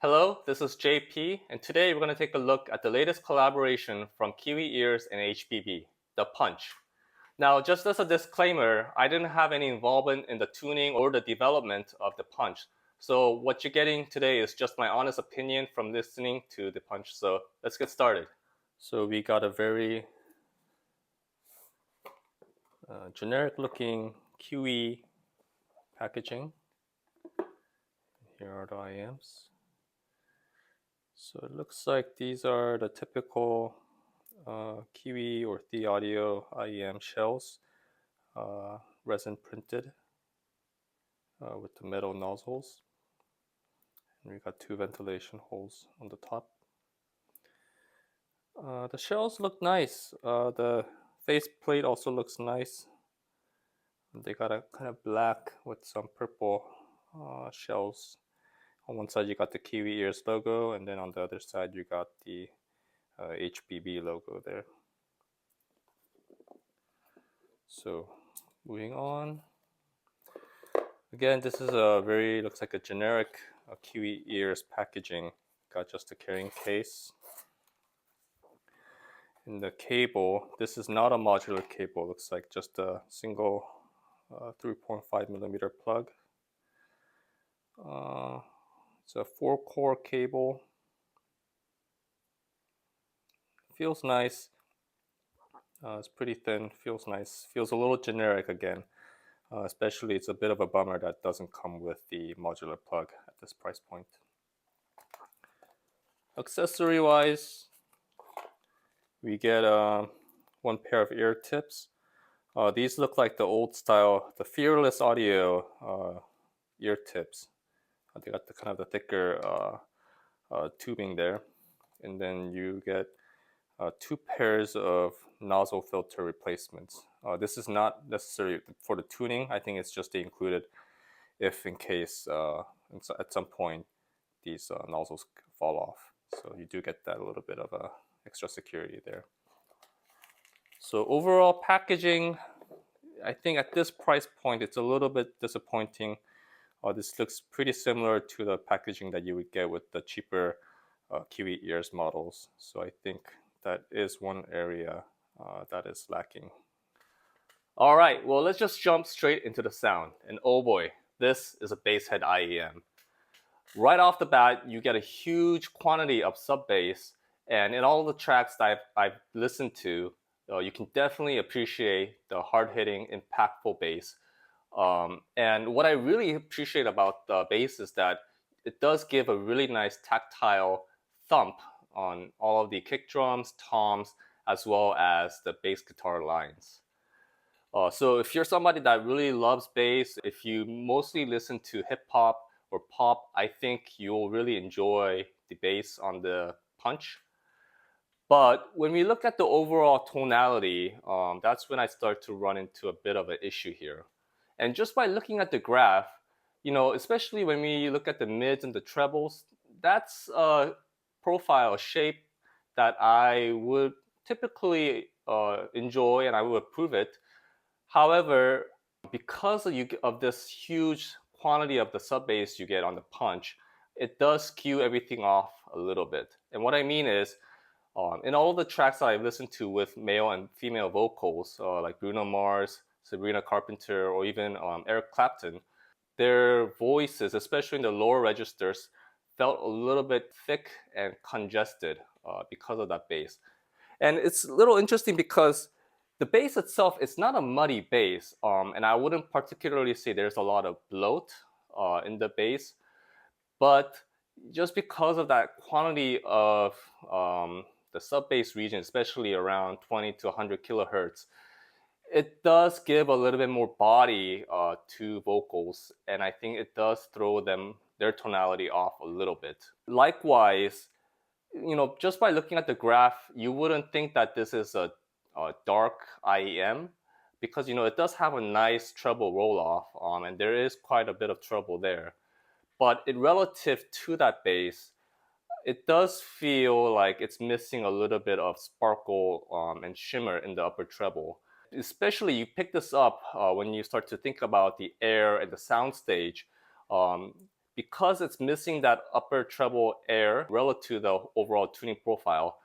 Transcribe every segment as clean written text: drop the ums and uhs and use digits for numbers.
Hello, this is JP, and today we're going to take a look at the latest collaboration from Kiwi Ears and HBB, the Punch. Now, just as a disclaimer, I didn't have any involvement in the tuning or the development of the Punch. So what you're getting today is just my honest opinion from listening to the Punch. So let's get started. So we got a very generic looking Kiwi packaging. Here are the IMs. So it looks like these are the typical Kiwi or The Audio IEM shells, resin printed with the metal nozzles. And we got two ventilation holes on the top. The shells look nice. The face plate also looks nice. They got a kind of black with some purple shells. On one side you got the Kiwi Ears logo, and then on the other side you got the HBB logo there. So moving on. Again, this is looks like a generic Kiwi Ears packaging. Got just a carrying case. In the cable, this is not a modular cable. Looks like just a single 3.5 millimeter plug. It's a 4-core cable. Feels nice. It's pretty thin. Feels nice. Feels a little generic again. Especially, it's a bit of a bummer that doesn't come with the modular plug at this price point. Accessory-wise, we get one pair of ear tips. These look like the old style, the Fearless Audio ear tips. They got the kind of the thicker tubing there, and then you get two pairs of nozzle filter replacements. This is not necessary for the tuning. I think it's just included if in case at some point these nozzles fall off. So you do get that a little bit of extra security there. So overall packaging, I think at this price point it's a little bit disappointing. This looks pretty similar to the packaging that you would get with the cheaper Kiwi Ears models. So I think that is one area that is lacking. All right, well, let's just jump straight into the sound. And oh boy, this is a bass head IEM. Right off the bat, you get a huge quantity of sub bass, and in all the tracks that I've listened to, you can definitely appreciate the hard-hitting, impactful bass. And what I really appreciate about the bass is that it does give a really nice tactile thump on all of the kick drums, toms, as well as the bass guitar lines. So if you're somebody that really loves bass, if you mostly listen to hip hop or pop, I think you'll really enjoy the bass on the Punch. But when we look at the overall tonality, that's when I start to run into a bit of an issue here. And just by looking at the graph, especially when we look at the mids and the trebles, that's a profile shape that I would typically enjoy and I would approve it. However, because of this huge quantity of the sub bass you get on the Punch, it does skew everything off a little bit. And what I mean is, in all of the tracks that I've listened to with male and female vocals, like Bruno Mars, Sabrina Carpenter, or even Eric Clapton, their voices, especially in the lower registers, felt a little bit thick and congested because of that bass. And it's a little interesting because the bass itself is not a muddy bass, and I wouldn't particularly say there's a lot of bloat in the bass, but just because of that quantity of the sub bass region, especially around 20 to 100 kilohertz, it does give a little bit more body to vocals, and I think it does throw their tonality off a little bit. Likewise, just by looking at the graph, you wouldn't think that this is a dark IEM, because it does have a nice treble roll-off, and there is quite a bit of treble there. But relative to that bass, it does feel like it's missing a little bit of sparkle and shimmer in the upper treble. Especially you pick this up when you start to think about the air and the sound stage, because it's missing that upper treble air relative to the overall tuning profile,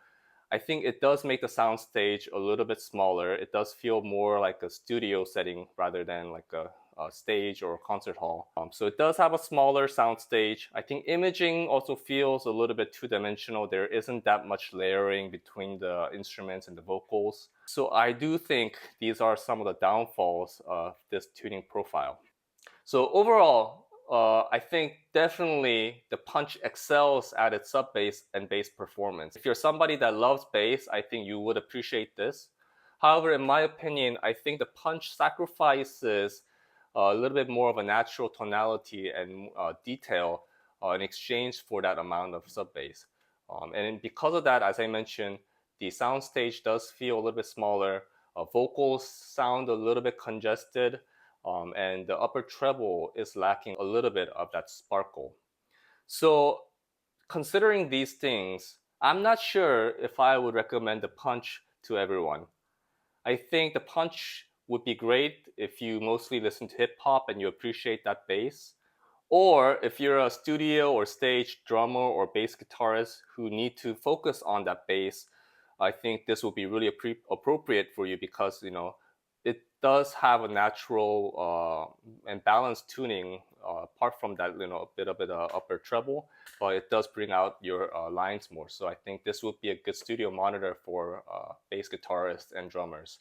I think it does make the soundstage a little bit smaller. It does feel more like a studio setting rather than like a stage or a concert hall. So it does have a smaller soundstage. I think imaging also feels a little bit two-dimensional. There isn't that much layering between the instruments and the vocals. So I do think these are some of the downfalls of this tuning profile. So overall, I think definitely the Punch excels at its sub bass and bass performance. If you're somebody that loves bass, I think you would appreciate this. However, in my opinion, I think the Punch sacrifices a little bit more of a natural tonality and detail in exchange for that amount of sub bass. And because of that, as I mentioned, the soundstage does feel a little bit smaller. Vocals sound a little bit congested. And the upper treble is lacking a little bit of that sparkle. So considering these things, I'm not sure if I would recommend the Punch to everyone. I think the Punch would be great if you mostly listen to hip hop and you appreciate that bass. Or if you're a studio or stage drummer or bass guitarist who need to focus on that bass, I think this will be really appropriate for you because, you know, it does have a natural and balanced tuning apart from that, you know, a bit of upper treble, but it does bring out your lines more. So I think this would be a good studio monitor for bass guitarists and drummers.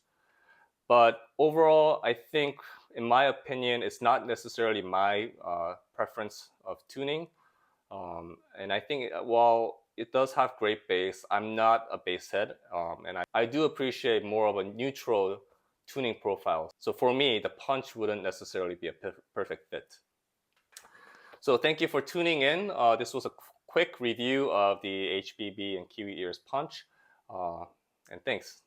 But overall, I think, in my opinion, it's not necessarily my preference of tuning. And I think while it does have great bass, I'm not a bass head. And I do appreciate more of a neutral tuning profile. So for me, the Punch wouldn't necessarily be a perfect fit. So thank you for tuning in. This was a quick review of the HBB and Kiwi Ears Punch. And thanks.